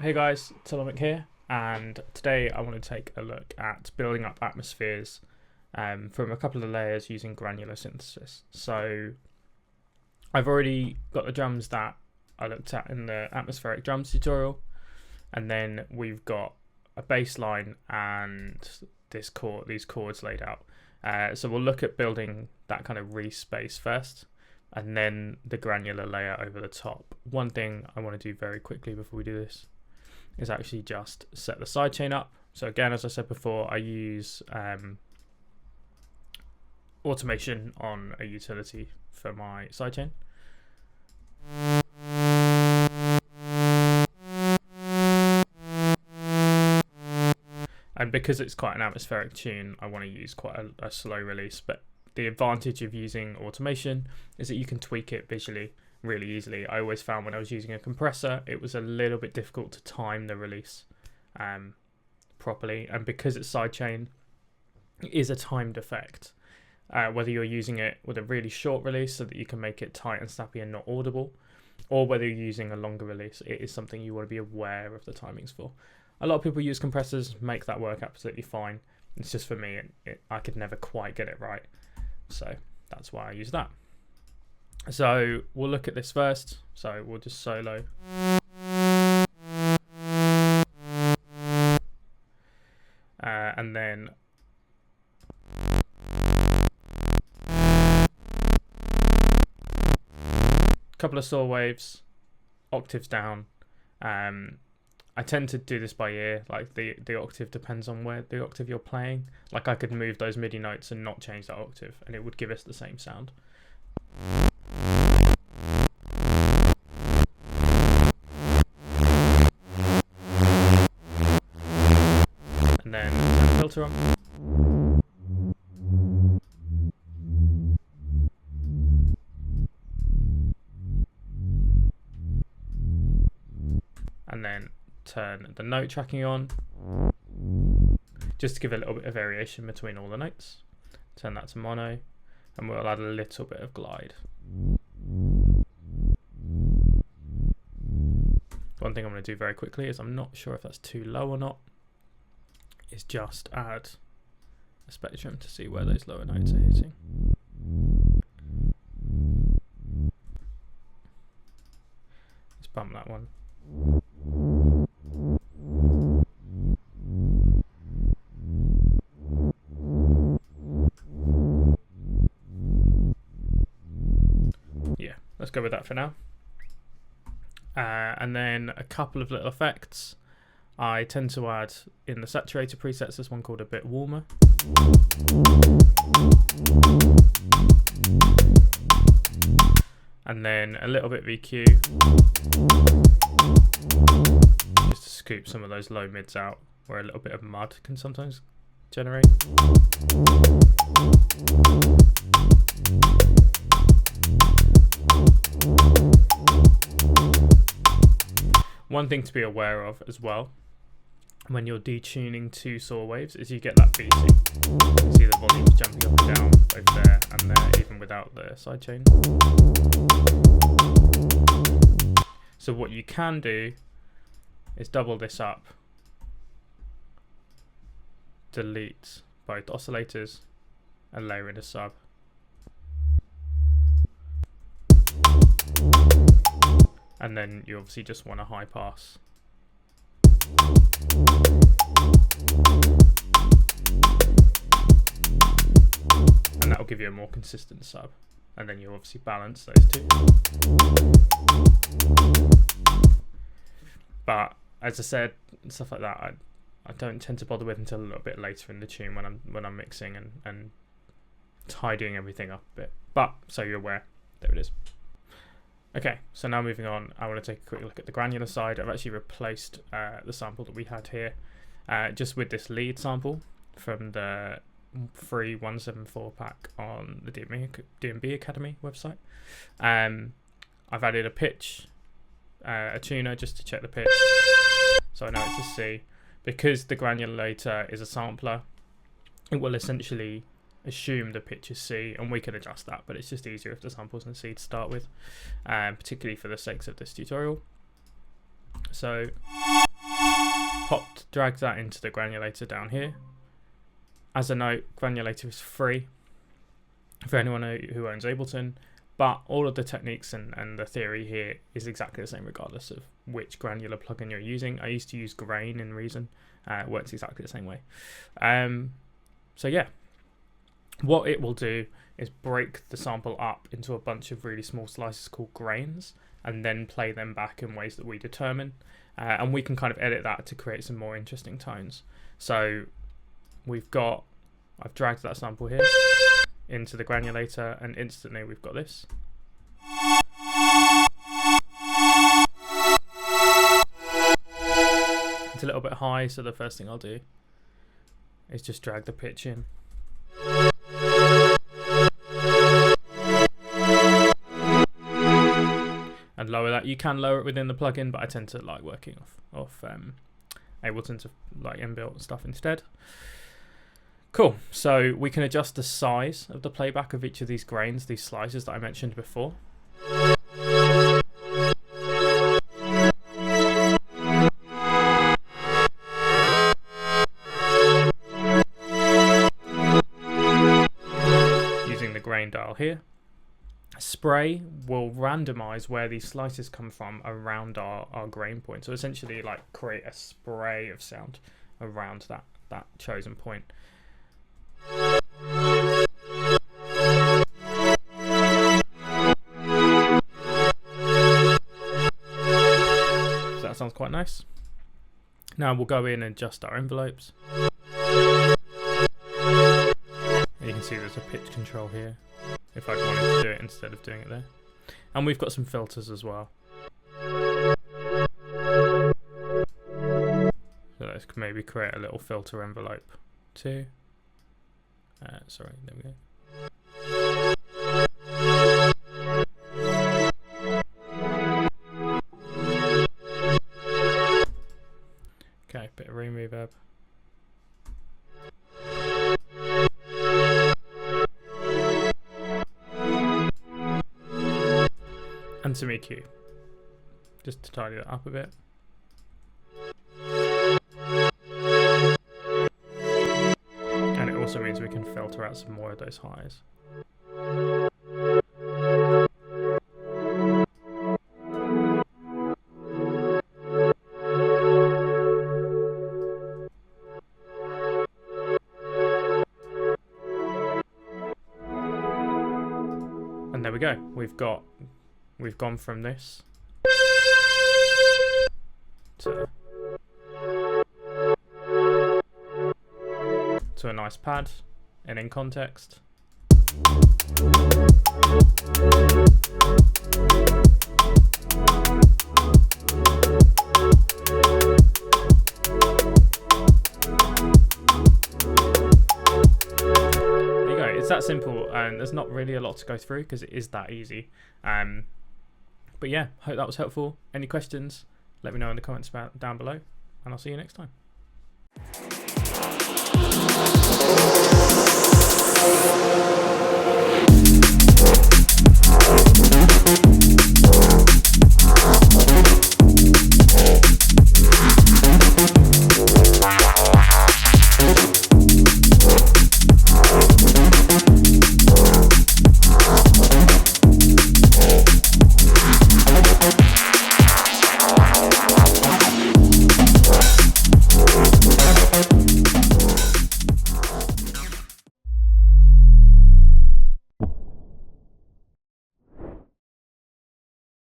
Hey guys, Tolomic here, and today I want to take a look at building up atmospheres from a couple of layers using granular synthesis. So I've already got the drums that I looked at in the atmospheric drums tutorial, and then we've got a bass line and these chords laid out. So we'll look at building that kind of re-space first, and then the granular layer over the top. One thing I want to do very quickly before we do this is actually just set the sidechain up. So again, as I said before, I use automation on a utility for my sidechain. And because it's quite an atmospheric tune, I want to use quite a slow release. But the advantage of using automation is that you can tweak it visually really easily. I always found when I was using a compressor, it was a little bit difficult to time the release properly. And because it's sidechain, it is a timed effect. Whether you're using it with a really short release so that you can make it tight and snappy and not audible, or whether you're using a longer release, it is something you want to be aware of the timings for. A lot of people use compressors, make that work absolutely fine. It's just for me, I could never quite get it right. So that's why I use that. So we'll look at this first. So we'll just solo. And then a couple of saw waves, octaves down. I tend to do this by ear, like the octave depends on where the octave you're playing. Like I could move those MIDI notes and not change that octave and it would give us the same sound. And then turn the filter on. And then turn the note tracking on, just to give a little bit of variation between all the notes. Turn that to mono, and we'll add a little bit of glide. One thing I'm going to do very quickly is, I'm not sure if that's too low or not, is just add a spectrum to see where those lower notes are hitting. Let's bump that one. Let's go with that for now. And then a couple of little effects I tend to add in the saturator presets. There's one called a bit warmer. And then a little bit VQ, just to scoop some of those low mids out where a little bit of mud can sometimes generate. One thing to be aware of as well when you're detuning two saw waves is you get that beating. You see the volumes jumping up and down both there and there, even without the sidechain. So what you can do is double this up, delete both oscillators, and layer in a sub. And then you obviously just want a high pass. And that will give you a more consistent sub. And then you obviously balance those two. But as I said, stuff like that I don't tend to bother with until a little bit later in the tune when I'm mixing and tidying everything up a bit. But so you're aware, there it is. Okay, so now moving on, I want to take a quick look at the granular side. I've actually replaced the sample that we had here just with this lead sample from the free 174 pack on the DNB Academy website. I've added a pitch, a tuner just to check the pitch, so I know it's a C. Because the granulator is a sampler, it will essentially assume the pitch is C, and we can adjust that, but it's just easier if the sample's in C to start with, particularly for the sakes of this tutorial. So Drag that into the granulator down here. As a note, Granulator is free for anyone who owns Ableton, but all of the techniques and the theory here is exactly the same regardless of which Granular plugin you're using. I used to use Grain in Reason. It works exactly the same way. So yeah, what it will do is break the sample up into a bunch of really small slices called grains, and then play them back in ways that we determine. And we can kind of edit that to create some more interesting tones. So I've dragged that sample here into the granulator, and instantly we've got this. It's a little bit high, so the first thing I'll do is just drag the pitch in. And lower that. You can lower it within the plugin, but I tend to like working off Ableton to like inbuilt stuff instead. Cool, so we can adjust the size of the playback of each of these grains, these slices that I mentioned before. Using the grain dial here. Spray will randomize where these slices come from around our grain point. So essentially like create a spray of sound around that chosen point. So that sounds quite nice. Now we'll go in and adjust our envelopes. And you can see there's a pitch control here if I wanted to do it instead of doing it there. And we've got some filters as well. So let's maybe create a little filter envelope too. Sorry, there we go. Okay, bit of reverb. And some EQ, just to tidy that up a bit. And it also means we can filter out some more of those highs. And there we go. We've gone from this to a nice pad and in context. It's that simple, and there's not really a lot to go through because it is that easy. But yeah, hope that was helpful. Any questions, let me know in the comments down below, and I'll see you next time.